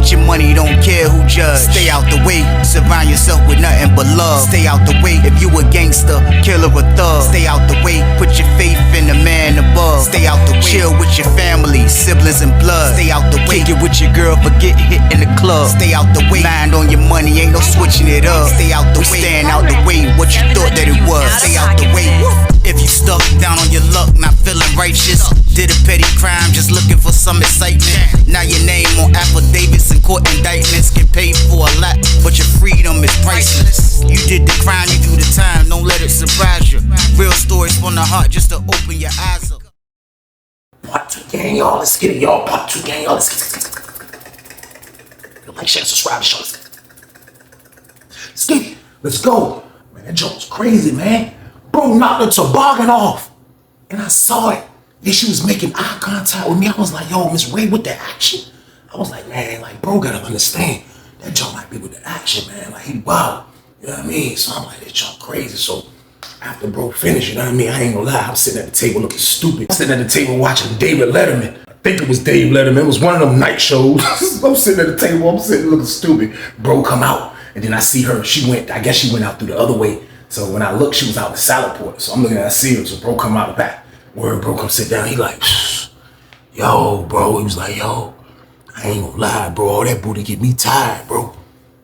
Get your money, don't care who judge. Stay out the way, surround yourself with nothing but love. Stay out the way, if you a gangster, killer or thug. Stay out the way, put your faith in the man above. Stay out the way, chill with your family, siblings and blood. Stay out the way, kick it with your girl, forget hit in the club. Stay out the way, mind on your money, ain't no switching it up. Stay out the way, stand out the way, what you thought that it was. Stay out the way. If you stuck down on your luck, not feeling righteous, did a petty crime, just looking for some excitement. Now your name on affidavits and court indictments, get paid for a lot, but your freedom is priceless. You did the crime, you do the time, don't let it surprise you. Real stories from the heart, just to open your eyes up. Part 2 gang, y'all, let's get it, y'all. Part 2 gang, y'all, let's get it. Like, share, subscribe, show us. Let's get it. Let's go. Man, that joke was crazy, man. Bro knocked the toboggan off. And I saw it. And she was making eye contact with me. I was like, yo, Miss Ray with the action. I was like, man, like, bro gotta understand. That joke might be with the action, man. Like, he wild. You know what I mean? So I'm like, that joke crazy. So after bro finished, you know what I mean? I ain't gonna lie. I was sitting at the table looking stupid. Sitting at the table watching David Letterman. I think it was Dave Letterman. It was one of them night shows. I'm sitting at the table. I'm sitting looking stupid. Bro come out. And then I see her. I guess she went out through the other way. So when I looked, she was out the salad port. So I'm looking at her, see her. So bro come out the back. Word, bro come sit down. He like, yo, bro. He was like, yo, I ain't gonna lie, bro. All that booty get me tired, bro.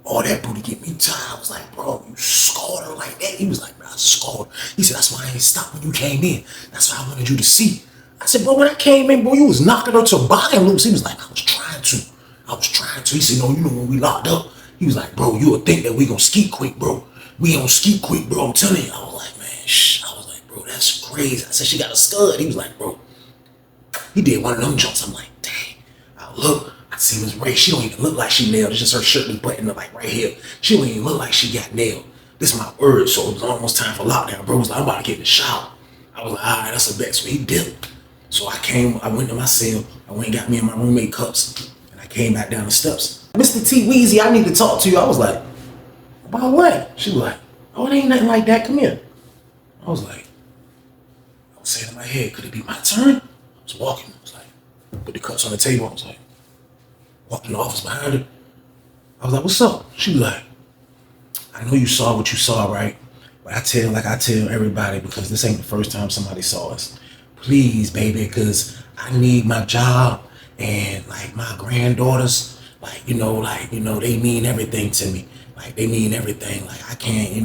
All that booty get me tired. I was like, bro, you scored her like that? He was like, bro, I scored. He said, that's why I ain't stopped when you came in. That's what I wanted you to see. I said, bro, when I came in, bro, you was knocking her toboggan loose. He was like, I was trying to. He said, no, you know when we locked up, he was like, bro, you would think that we gonna skeet quick, bro. We gonna skeet quick, bro. I'm telling you. I was like, man, shh. I was like, bro, that's crazy. I said, she got a stud. He was like, bro, he did one of them jumps. I'm like, dang. I look, I see Miss Ray. She don't even look like she nailed. It's just her shirt was buttoned up like right here. She don't even look like she got nailed. This is my word. So it was almost time for lockdown. Bro was like, I'm about to get in the shower. I was like, all right, that's a bet. So he dipped. So I went to my cell. I went and got me and my roommate cups. And I came back down the steps. Mr. T Weezy, I need to talk to you. I was like, about what? She was like, oh, it ain't nothing like that. Come here. I was like, I was saying in my head, could it be my turn? I was walking. I was like, put the cups on the table. I was like, walked in the office behind her. I was like, what's up? She was like, I know you saw what you saw, right? But I tell everybody, because this ain't the first time somebody saw us. Please, baby, because I need my job and like my granddaughters, they mean everything to me. Like, they mean everything. Like, I can't,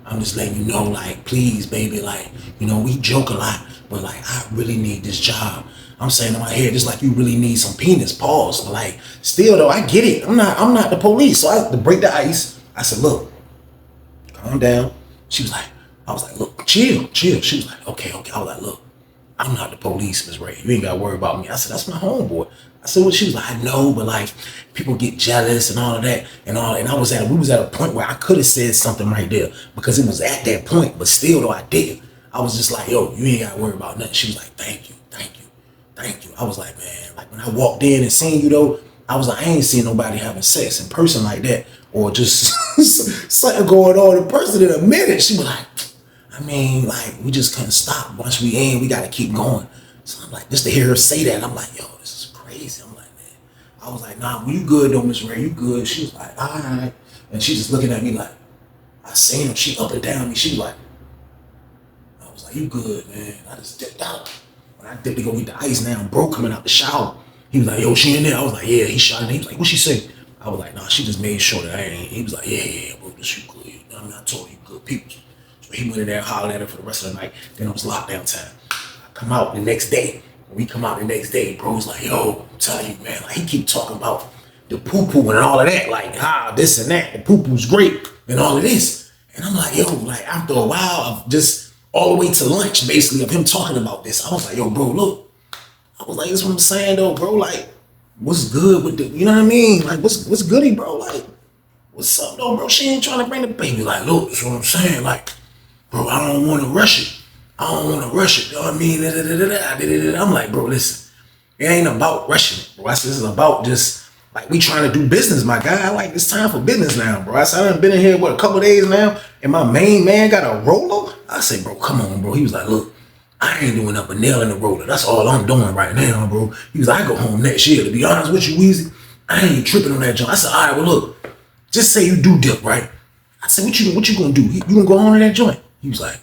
I'm just letting you know, like, please, baby, like, we joke a lot, but like, I really need this job. I'm saying in my head, just like you really need some penis, pause. But like, still though, I get it. I'm not the police. So I had to break the ice. I said, look, calm down. I was like, look, chill. She was like, okay. I was like, look, I'm not the police, Ms. Ray. You ain't got to worry about me. I said, that's my homeboy. I said, well, she was like, I know, but like, people get jealous and all of that and all. And we was at a point where I could have said something right there because it was at that point, but still though, I didn't. I was just like, yo, you ain't got to worry about nothing. She was like, thank you. I was like, man, like when I walked in and seen you though, I was like, I ain't seen nobody having sex in person like that or just something going on in person in a minute. She was like, I mean, like, we just couldn't stop. Once we in, we got to keep going. So I'm like, just to hear her say that, I'm like, yo, this is crazy. I'm like, man. I was like, nah, well, you good though, Miss Ray, you good. She was like, all right. And she just looking at me like, I seen her. She up and down me. She was like, I was like, you good, man. I just dipped out. When I dipped to go get the ice now, bro coming out the shower. He was like, yo, she in there? I was like, yeah, he shot in. He was like, what she say? I was like, nah, she just made sure that I ain't. He was like, yeah, bro, this you good. I mean, I told you good people. So he went in there and hollered at her for the rest of the night. Then it was lockdown time. I come out the next day. When we come out the next day, bro's like, yo, I'm telling you, man, like he keep talking about the poo-poo and all of that, like, this and that, the poo-poo's great and all of this. And I'm like, yo, like after a while of just all the way to lunch, basically, of him talking about this, I was like, yo, bro, look. I was like, this is what I'm saying though, bro, like, what's good with the, you know what I mean? Like, what's goody, bro? Like, what's up though, bro? She ain't trying to bring the baby. Like, look, that's what I'm saying. Like, bro, I don't want to rush it. You know what I mean? I'm like, bro, listen, it ain't about rushing it, bro. I said, this is about just, like, we trying to do business, my guy. Like, it's time for business now, bro. I said, I done been in here, a couple of days now, and my main man got a roller? I said, bro, come on, bro. He was like, look, I ain't doing up a nail in the roller. That's all I'm doing right now, bro. He was like, I go home next year. To be honest with you, Weezy, I ain't tripping on that joint. I said, all right, well look, just say you do dip, right? I said, what you gonna do? You gonna go on to that joint? He was like,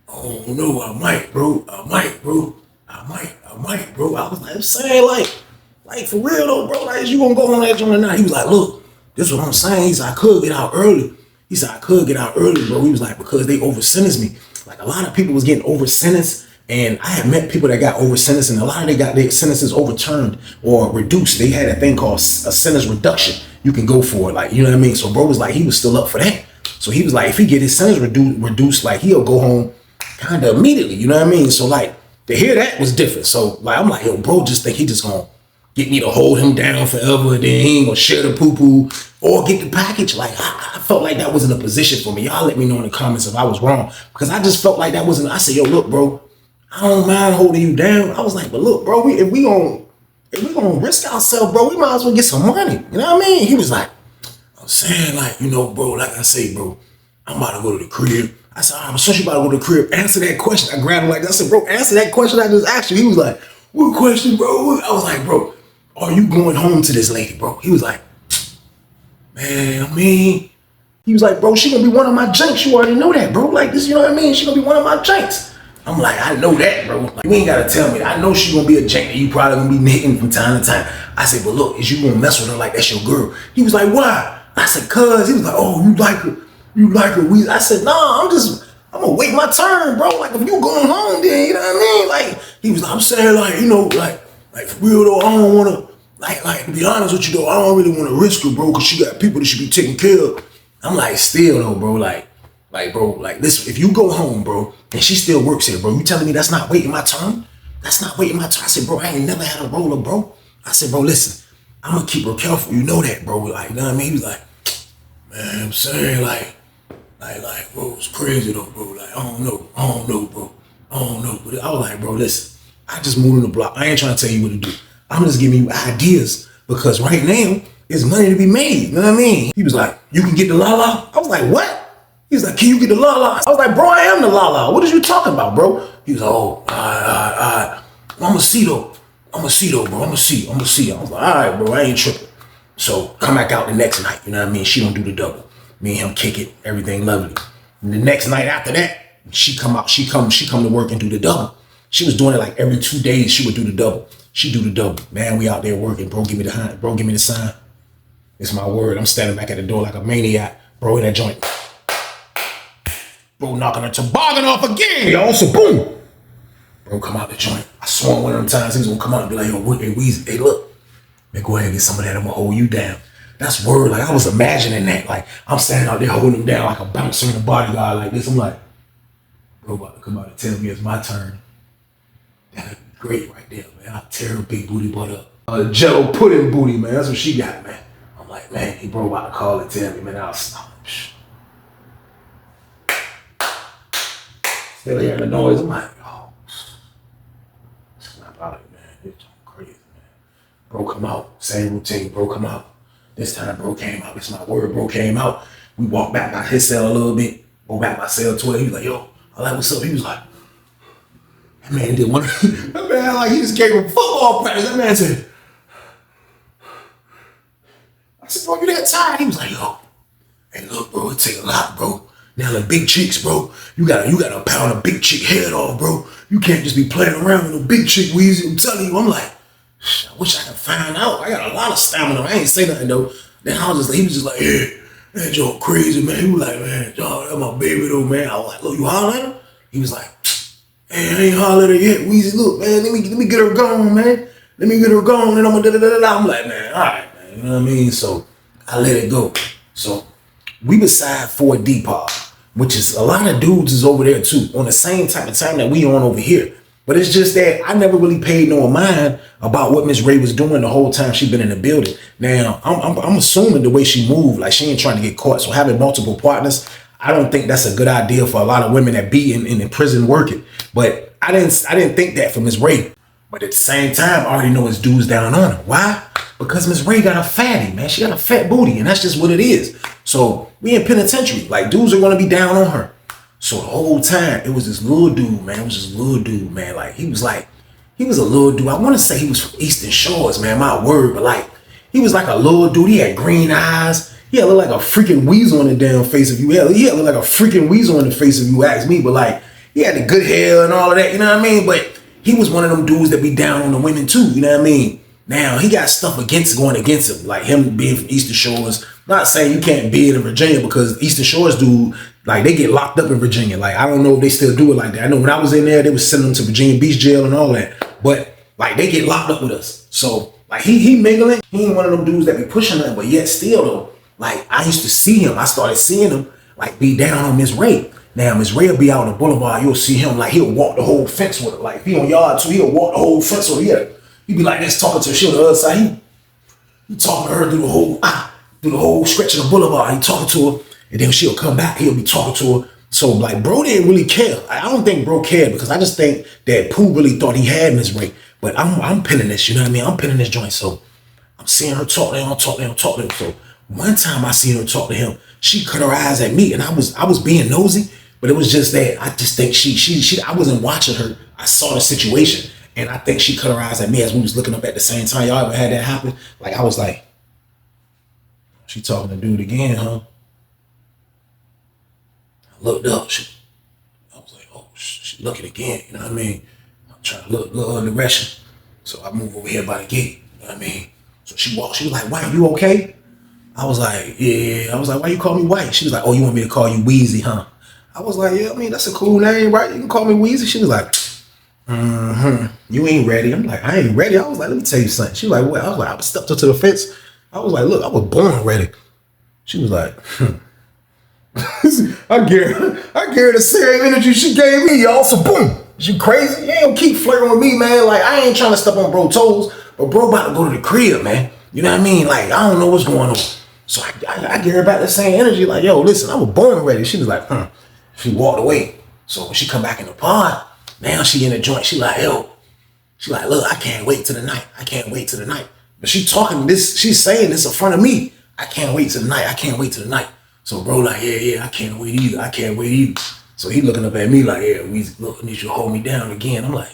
oh no, I might, bro. I might, bro. I was like, I'm saying, like for real though, bro. Like, is you gonna go on that joint or not? He was like, look, this is what I'm saying. He said, I could get out early. Bro. He was like, because they over sentenced me. Like a lot of people was getting over sentenced. And I have met people that got over sentenced, and a lot of they got their sentences overturned or reduced. They had a thing called a sentence reduction. You can go for it, like, you know what I mean? So bro was like, he was still up for that. So he was like, if he get his sentence reduced, like he'll go home kind of immediately, you know what I mean? So like to hear that was different. So like I'm like, yo, bro, just think he just gonna get me to hold him down forever, and then he ain't gonna share the poo-poo or get the package. Like I felt like that wasn't a position for me. Y'all let me know in the comments if I was wrong, because I just felt like that wasn't. I said, yo, look, bro, I don't mind holding you down. I was like, but look, bro, if we gonna risk ourselves, bro, we might as well get some money. You know what I mean? He was like, I'm saying, like, you know, bro, like I say, bro, I'm about to go to the crib. I said, all right, so you about to go to the crib. Answer that question. I grabbed him like that. I said, bro, answer that question I just asked you. He was like, what question, bro? I was like, bro, are you going home to this lady, bro? He was like, man, I mean, he was like, bro, she gonna be one of my jinx. You already know that, bro. Like this, you know what I mean? She gonna be one of my jinx. I'm like, I know that, bro. Like, you ain't gotta tell me that. I know she gonna be a jank that you probably gonna be hitting from time to time. I said, but look, is you gonna mess with her like that's your girl? He was like, why? I said, cuz. He was like, oh, you like her? You like her? I said, nah, I'm gonna wait my turn, bro. Like, if you going home, then, you know what I mean? Like, he was like, I'm saying, like, you know, like for real though, I don't wanna, like, to be honest with you though, I don't really wanna risk her, bro, cause she got people that should be taken care of. I'm like, still though, bro, bro, like, listen, if you go home, bro, and she still works here, bro, you telling me that's not waiting my turn? That's not waiting my turn. I said, bro, I ain't never had a roller, bro. I said, bro, listen, I'm gonna keep her careful. You know that, bro. Like, you know what I mean? He was like, man, I'm saying, like, bro, it's crazy though, bro. Like, I don't know, bro. I don't know. But I was like, bro, listen, I just moved on the block. I ain't trying to tell you what to do. I'm just giving you ideas, because right now, there's money to be made. You know what I mean? He was like, you can get the la-la? I was like, what? He was like, can you get the la-la? I was like, bro, I am the la-la. What are you talking about, bro? He was like, oh, all right. I'm gonna see though, bro. I'm gonna see. I was like, all right, bro, I ain't tripping. So come back out the next night, you know what I mean? She don't do the double. Me and him kick it, everything lovely. And the next night after that, she come to work and do the double. She was doing it like every 2 days. She would do the double. She do the double. Man, we out there working. Bro, give me the hand. Bro, give me the sign. It's my word. I'm standing back at the door like a maniac. Bro, in that joint. Bro, knocking her toboggan off again. Y'all, so boom. Bro, come out the joint. I swung one of them times. He was gonna come out and be like, yo, hey, Weezy, hey, look. Man, go ahead and get some of that. I'm gonna hold you down. That's word. Like, I was imagining that. Like, I'm standing out there holding him down like a bouncer in a bodyguard like this. I'm like, bro, about to come out and tell me it's my turn. That'd be great right there, man. I'll tear her big booty butt up. Jello pudding booty, man. That's what she got, man. I'm like, man, he bro about to call and tell me, man. I'll stop. Still hearing the noise. I'm like, oh, snap out of it, man. It's crazy, man. Bro, come out. Same routine. Bro, come out. This time, bro came out. It's my word. Bro came out. We walked back by his cell a little bit. Go back by cell 12. He was like, yo, I like, what's up? He was like, that man did one. That man, like, he just gave him football practice. That man said, I said, bro, you that tired? He was like, yo, hey, look, bro, it take a lot, bro. Now the big chicks, bro, you gotta pound a big chick head off, bro. You can't just be playing around with a big chick, Weezy. I'm telling you, I'm like, I wish I could find out. I got a lot of stamina. I ain't say nothing though. Then he was just like, yeah, that joke crazy, man. He was like, man, dog, that's my baby though, man. I was like, look, you holler at her? He was like, hey, I ain't holler at her yet, Weezy. Look, man, let me get her gone, man. Let me get her gone, and I'm gonna da-da-da-da-da. I'm like, man, all right, man. You know what I mean? So I let it go. So we beside 4 Depot, which is a lot of dudes is over there too, on the same type of time that we on over here. But it's just that I never really paid no mind about what Miss Ray was doing the whole time she been in the building. Now, I'm assuming the way she moved, like she ain't trying to get caught. So having multiple partners, I don't think that's a good idea for a lot of women that be in prison working. But I didn't think that for Miss Ray. But at the same time, I already know it's dudes down on her. Why? Because Miss Ray got a fatty, man. She got a fat booty, and that's just what it is. So we in penitentiary. Like, dudes are gonna be down on her. So the whole time, it was this little dude, man. Like, he was a little dude. I want to say he was from Eastern Shores, man, my word. But like, He was like a little dude. He had green eyes. He had look like a freaking weasel on the damn face if you had. He had look like a freaking weasel on the face if you ask me. But like, he had the good hair and all of that, you know what I mean? But he was one of them dudes that be down on the women too, you know what I mean? Now, he got stuff going against him, like him being from Eastern Shores. Not saying you can't be in Virginia because Eastern Shores dude, like they get locked up in Virginia. Like, I don't know if they still do it like that. I know when I was in there, they was sending them to Virginia Beach jail and all that. But like, they get locked up with us. So like, he mingling. He ain't one of them dudes that be pushing that, but yet still though, like I used to see him. I started seeing him like be down on Miss Ray. Now, Miss Ray will be out on the boulevard. You'll see him like he'll walk the whole fence with her. Like if he on yard too, he'll walk the whole fence with her. Yeah, he be like this talking to her. She on the other side. He talking to her through the whole stretch of the boulevard. He talking to her, and then she'll come back. He'll be talking to her. So like, bro didn't really care. I don't think bro cared because I just think that Pooh really thought he had Miss Ray. But I'm pinning this. You know what I mean? I'm pinning this joint. So I'm seeing her talk to him, talk to him, talk to him. So one time I seen her talk to him, she cut her eyes at me, and I was being nosy. But it was just that I just think I wasn't watching her. I saw the situation, and I think she cut her eyes at me as we was looking up at the same time. Y'all ever had that happen? Like I was like, she talking to dude again, huh? I looked up. I was like, oh, she looking again. You know what I mean? I'm trying to look her direction. So I move over here by the gate. You know what I mean? So she walked. She was like, "White, you okay?" I was like, "Yeah." I was like, "Why you call me White?" She was like, "Oh, you want me to call you Weezy, huh?" I was like, "Yeah, I mean, that's a cool name, right? You can call me Weezy." She was like, "You ain't ready." I'm like, "I ain't ready." I was like, "Let me tell you something." She was like, "What?" I was like, I stepped up to the fence. I was like, "Look, I was born ready." She was like, I guarantee the same energy she gave me, y'all. So boom, you crazy? You ain't keep flirting with me, man. Like I ain't trying to step on bro toes, but bro about to go to the crib, man. You know what I mean? Like I don't know what's going on. So I give her back the same energy. Like, yo, listen, I was born ready. She was like, She walked away. So when she come back in the pod, now she in the joint. She like, yo, she like, look, I can't wait till the night. I can't wait till the night. But she talking this, she's saying this in front of me. I can't wait till the night. I can't wait till the night. So bro like, yeah, I can't wait either. I can't wait either. So he looking up at me like, yeah, look, I need you to hold me down again. I'm like,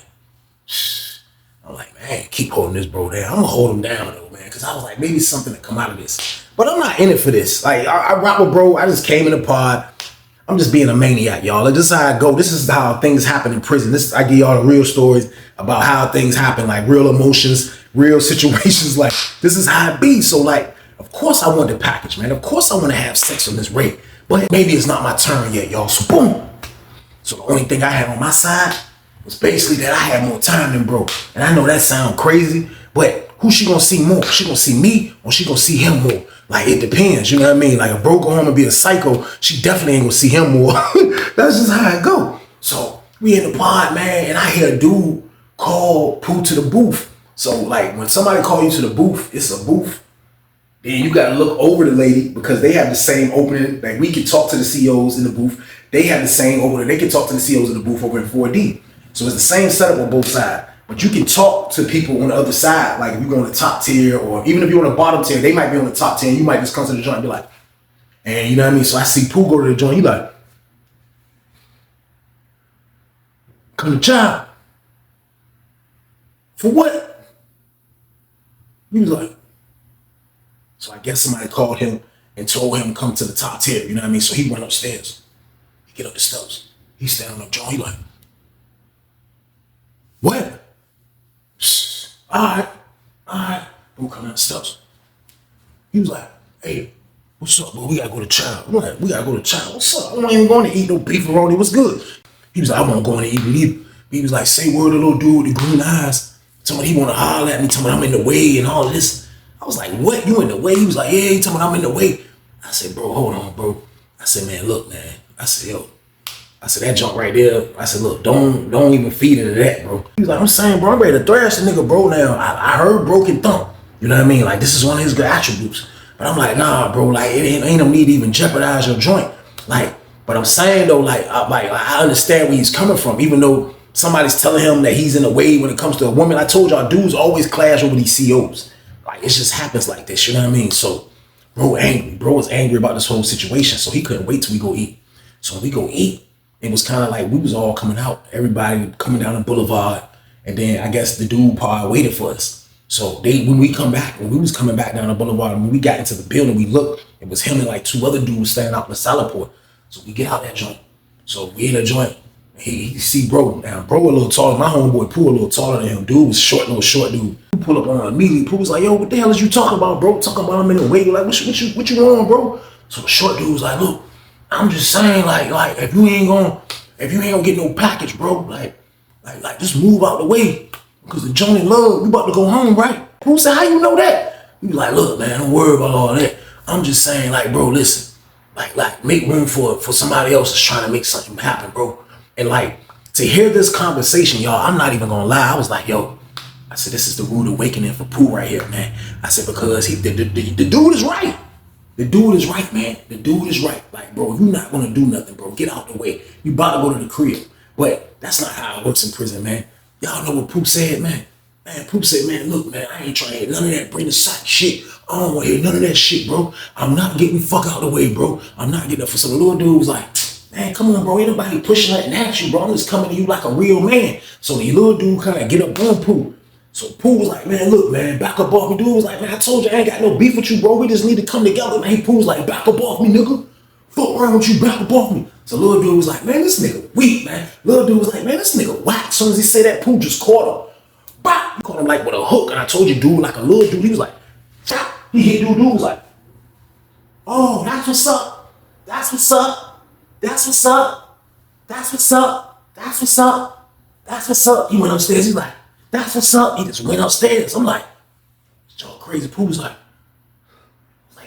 man, keep holding this bro down. I'm gonna hold him down though, man. Cause I was like, maybe something to come out of this. But I'm not in it for this. Like I rock with bro. I just came in the pod. I'm just being a maniac, y'all. Like, this is how I go. This is how things happen in prison. I give y'all the real stories about how things happen, like real emotions, real situations. Like, this is how it be. So, like, of course I want the package, man. Of course I want to have sex on this rate. But maybe it's not my turn yet, y'all. So, boom. So, the only thing I had on my side was basically that I had more time than bro. And I know that sounds crazy, but who she gonna see more? She gonna see me or she gonna see him more? Like, it depends, you know what I mean? Like, if bro go home and be a psycho, she definitely ain't gonna see him more. That's just how it go. So, we in the pod, man, and I hear a dude call Pooh to the booth. So, like, when somebody call you to the booth, it's a booth. Then you gotta look over the lady because they have the same opening. Like, we can talk to the CEOs in the booth. They have the same opening. They can talk to the CEOs in the booth over in 4D. So, it's the same setup on both sides. But you can talk to people on the other side, like if you go on the top tier, or even if you're on the bottom tier, they might be on the top tier. You might just come to the joint and be like, and you know what I mean? So I see Pooh go to the joint, you like, come to job. For what? He was like, so I guess somebody called him and told him to come to the top tier, you know what I mean? So he went upstairs. He get up the steps. He's standing on the joint, he like, what? All right. We'll come down the steps. He was like, hey, what's up, bro? We gotta go to chow. I'm like, we gotta go to chow. What's up? I'm not even going to eat no beefaroni. What's good? He was like, I won't go in to eat it either. He was like, say word to the little dude with the green eyes. Somebody he wanna holler at me, tell me I'm in the way and all this. I was like, what? You in the way? He was like, yeah, he told me I'm in the way. I said, bro, hold on, bro. I said, man, look, man. I said, yo. I said, that junk right there. I said, look, don't even feed into that, bro. He was like, I'm saying, bro, I'm ready to thrash the nigga, bro, now. I heard broken thump. You know what I mean? Like, this is one of his good attributes. But I'm like, nah, bro, like, it ain't no need to even jeopardize your joint. Like, but I'm saying, though, I understand where he's coming from, even though somebody's telling him that he's in the way when it comes to a woman. I told y'all, dudes always clash over these COs. Like, it just happens like this, you know what I mean? So, bro angry. Bro was angry about this whole situation, so he couldn't wait till we go eat. So when we go eat, it was kind of like we was all coming out, everybody coming down the boulevard, and then I guess the dude pod waited for us. So when we come back, when we was coming back down the boulevard, when we got into the building, we looked, it was him and like 2 other dudes standing out in the salad port. So we get out that joint. So we in the joint. He see bro. Now bro a little taller. My homeboy Pooh a little taller than him. Dude was short, little short dude. Pooh pull up on him immediately. Pooh was like, yo, what the hell is you talking about, bro? Talking about him in the way. Like, what you on, bro? So the short dude was like, look, I'm just saying, like if you ain't gonna get no package, bro, like just move out the way. Because the joint in love, you about to go home, right? Pooh said, how you know that? He was like, look, man, don't worry about all that. I'm just saying, like, bro, listen, like make room for somebody else that's trying to make something happen, bro. And like, to hear this conversation, y'all, I'm not even gonna lie. I was like, yo, I said, this is the rude awakening for Pooh right here, man. I said, because the dude is right. The dude is right, man. The dude is right. Like, bro, you not gonna do nothing, bro. Get out the way. You about to go to the crib. But that's not how it works in prison, man. Y'all know what Pooh said, man. Man, Pooh said, man, look, man, I ain't trying to hear none of that bring the sack shit. I don't want to hear none of that shit, bro. I'm not getting the fuck out of the way, bro. I'm not getting up for some little dude was like, man, come on, bro. Ain't nobody pushing nothing at you, bro. I'm just coming to you like a real man. So the little dude kind of get up on Pooh. So Pooh was like, man, look, man, back up off me. Dude was like, man, I told you I ain't got no beef with you, bro. We just need to come together, man. Pooh was like, back up off me, nigga. Fuck around with you, back up off me. So little dude was like, man, this nigga weak, man. Little dude was like, man, this nigga whack. As soon as he said that, Pooh just caught him. Bop! He caught him like with a hook. And I told you, dude, like a little dude, he was like, chop. He hit dude was like, oh, that's what's up. That's what's up. That's what's up. That's what's up. That's what's up. That's what's up. He went upstairs. He's like, that's what's up. He just went upstairs. I'm like, y'all crazy. Pooh was like,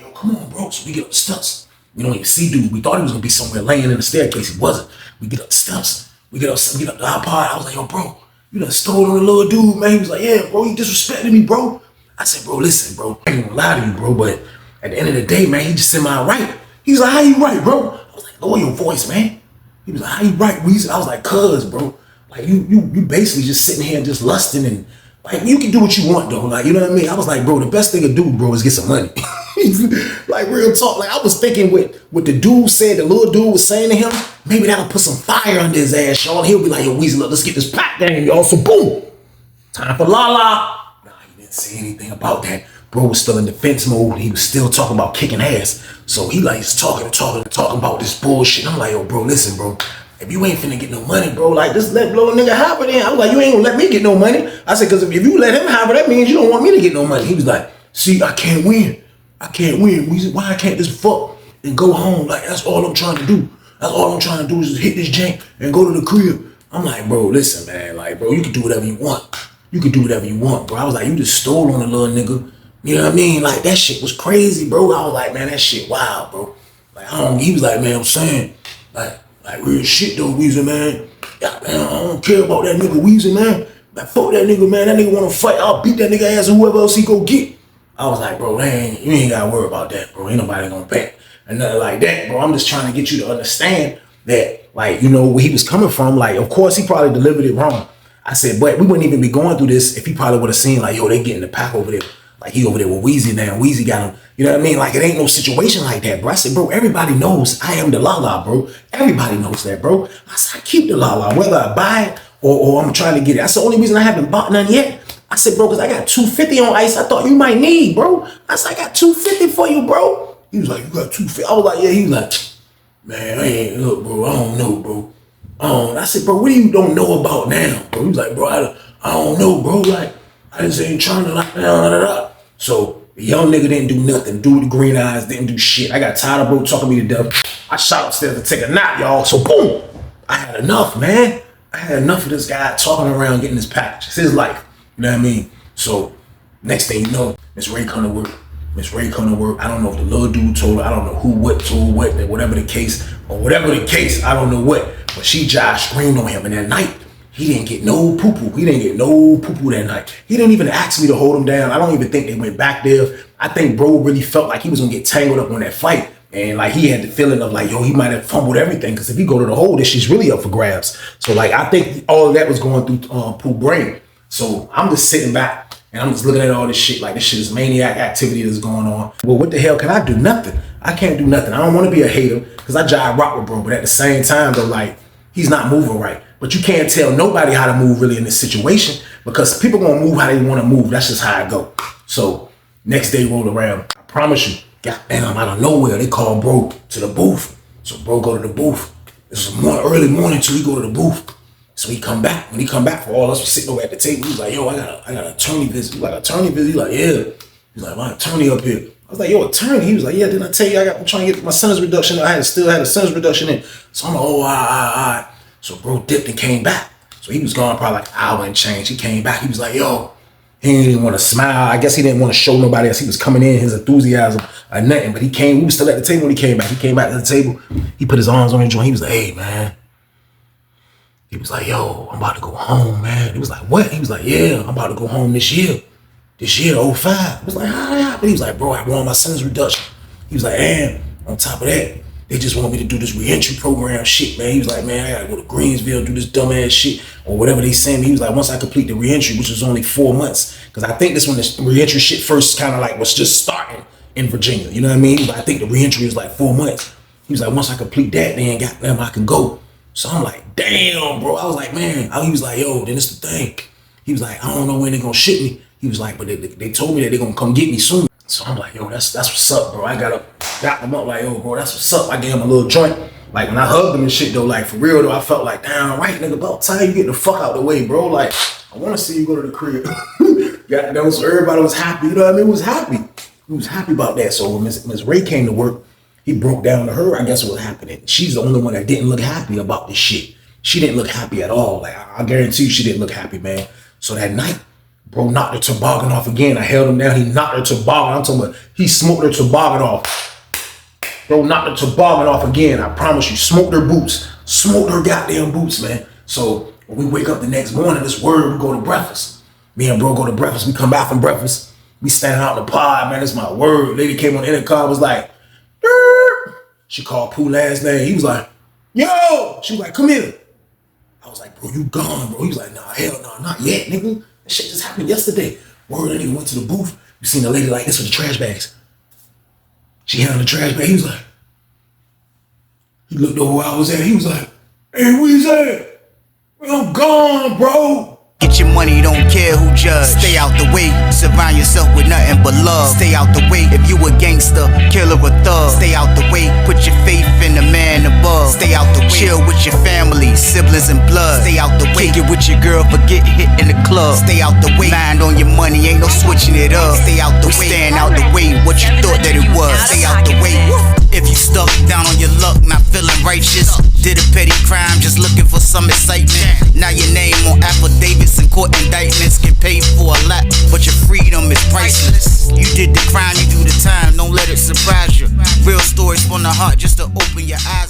yo, come on, bro. So we get up the steps. We don't even see dude. We thought he was gonna be somewhere laying in the staircase. He wasn't. We get up the steps. We get up the iPod. I was like, yo, bro, you done stole on the little dude, man. He was like, yeah, bro, you disrespected me, bro. I said, bro, listen, bro, I ain't gonna lie to you, bro, but at the end of the day, man, he just semi-right. He was like, how you right, bro? I was like, lower your voice, man. He was like, how you right, Weezy? I was like, cuz, bro. Like, you basically just sitting here and just lusting and, like, you can do what you want, though. Like, you know what I mean? I was like, bro, the best thing to do, bro, is get some money. Like, real talk. Like, I was thinking what the dude said, the little dude was saying to him, maybe that'll put some fire under his ass, y'all. He'll be like, yo, Weezy, look, let's get this pack game, y'all. So, boom. Time for la-la. He didn't say anything about that. Bro was still in defense mode. He was still talking about kicking ass. So he like just talking about this bullshit. I'm like, yo, bro, listen, bro. If you ain't finna get no money, bro, like just let blow a nigga have it in. I was like, you ain't gonna let me get no money. I said, cause if you let him have it, that means you don't want me to get no money. He was like, see, I can't win. I can't win. Why I can't just fuck and go home? Like that's all I'm trying to do. That's all I'm trying to do is just hit this jank and go to the crib. I'm like, bro, listen, man. Like, bro, you can do whatever you want. You can do whatever you want, bro. I was like, you just stole on a little nigga. You know what I mean? Like, that shit was crazy, bro. I was like, man, that shit wild, bro. Like, he was like, man, I'm saying, like real shit though, Weezy, man. Yeah, man, I don't care about that nigga Weezy, man. Like, fuck that nigga, man. That nigga wanna fight. I'll beat that nigga ass or whoever else he go get. I was like, bro, you ain't gotta worry about that, bro. Ain't nobody gonna bet and nothing like that, bro. I'm just trying to get you to understand that, like, you know, where he was coming from. Like, of course, he probably delivered it wrong. I said, but we wouldn't even be going through this if he probably would have seen, like, yo, they getting the pack over there. Like, he over there with Weezy now. Weezy got him. You know what I mean? Like, it ain't no situation like that, bro. I said, bro, everybody knows I am the Lala, bro. Everybody knows that, bro. I said, I keep the Lala, whether I buy it or I'm trying to get it. That's the only reason I haven't bought none yet. I said, bro, because I got $250 on ice. I thought you might need, bro. I said, I got $250 for you, bro. He was like, you got $250? I was like, yeah. He was like, man, look, bro, I don't know, bro. I said, bro, what do you don't know about now, bro? He was like, bro, I don't know, bro. Like, I just ain't trying to like, So the young nigga didn't do nothing. Dude with the green eyes didn't do shit. I got tired of bro talking me to death. I shot upstairs to take a nap, y'all. So boom, I had enough, man. I had enough of this guy talking around getting his package. It's his life. You know what I mean? So next thing you know, Miss Ray come to work. Miss Ray come to work. I don't know if the little dude told her. I don't know who, what told what, whatever the case, I don't know what. But she just screamed on him. And that night, he didn't get no poo-poo. He didn't get no poo-poo that night. He didn't even ask me to hold him down. I don't even think they went back there. I think bro really felt like he was gonna get tangled up on that fight. And like he had the feeling of like, yo, he might have fumbled everything. Cause if he go to the hole, this shit's really up for grabs. So like, I think all of that was going through Pooh brain. So I'm just sitting back and I'm just looking at all this shit. Like this shit is maniac activity that's going on. Well, what the hell can I do? Nothing. I can't do nothing. I don't want to be a hater because I jive rock with bro. But at the same time though, like he's not moving right. But you can't tell nobody how to move really in this situation because people gonna move how they want to move. That's just how it go. So next day roll around. I promise you, goddamn, out of nowhere, they call bro to the booth. So bro go to the booth. This was early morning too. He go to the booth. So he come back. When he come back, for all us, we sitting over at the table. He's like, yo, I got an attorney visit. He's like, attorney visit? He's like, yeah. He's like, my attorney up here. I was like, yo, attorney? He was like, yeah, didn't I tell you I'm trying to get my sentence reduction? I still had a sentence reduction in. So I'm like, oh, all right. So bro dipped and came back. So he was gone probably like an hour and change. He came back. He was like, yo, he didn't even want to smile. I guess he didn't want to show nobody else. He was coming in, his enthusiasm or nothing. But he came, we was still at the table when he came back. He came back to the table. He put his arms on his joint. He was like, hey, man. He was like, yo, I'm about to go home, man. He was like, what? He was like, yeah, I'm about to go home this year. This year, 05. I was like, how that happened? He was like, bro, I want my sentence reduction. He was like, and on top of that, they just want me to do this reentry program shit, man. He was like, man, I gotta go to Greensville, do this dumbass shit, or whatever they send me. He was like, once I complete the reentry, which was only 4 months, because I think this when the reentry shit first kind of like was just starting in Virginia. You know what I mean? I think the reentry was like 4 months. He was like, once I complete that, then goddamn, I can go. So I'm like, damn, bro. I was like, man. He was like, yo, then it's the thing. He was like, I don't know when they're gonna ship me. He was like, but they told me that they're gonna come get me soon. So I'm like, yo, that's what's up, bro. I got them up like, yo, bro, that's what's up. I gave him a little joint. Like when I hugged him and shit though, like for real though, I felt like, damn, right, nigga, about time you get the fuck out the way, bro. Like, I wanna see you go to the crib. Goddamn, so everybody was happy, you know what I mean? Was happy. He was happy about that. So when Miss Ray came to work, he broke down to her, I guess what was happening. She's the only one that didn't look happy about this shit. She didn't look happy at all. Like, I guarantee you she didn't look happy, man. So that night, bro knocked her toboggan off again. I held him down. He knocked her toboggan. I'm talking about he smoked her toboggan off. Bro knocked her toboggan off again. I promise you. Smoked her boots. Smoked her goddamn boots, man. So when we wake up the next morning, this word, we go to breakfast. Me and bro go to breakfast. We come back from breakfast. We standing out in the pod, man. It's my word. Lady came on the intercom, was like, Durr. She called Pooh last name. He was like, yo. She was like, come here. I was like, bro, you gone, bro. He was like, nah, hell no, not yet, nigga. That shit just happened yesterday. Word, that nigga went to the booth. You seen the lady like this with the trash bags. She had on the trash bag. He was like, he looked over where I was at. He was like, hey, where's that? I'm gone, bro. Get your money, don't care who judge. Stay out the way, surround yourself with nothing but love. Stay out the way if you a gangster, killer or thug. Stay out the way, put your faith in the man above. Stay out the way, chill with your family, siblings and blood. Stay out the way, kick it with your girl, forget hit in the club. Stay out the way, mind on your money, ain't no switching it up. Stay out the way, stand out the way, what you thought that it was. Stay out the way. If you stuck down on your luck, not feeling righteous, did a petty crime, just looking for some excitement. Now your name on affidavits and court indictments, get paid for a lot, but your freedom is priceless. You did the crime, you do the time, don't let it surprise you. Real stories from the heart, just to open your eyes.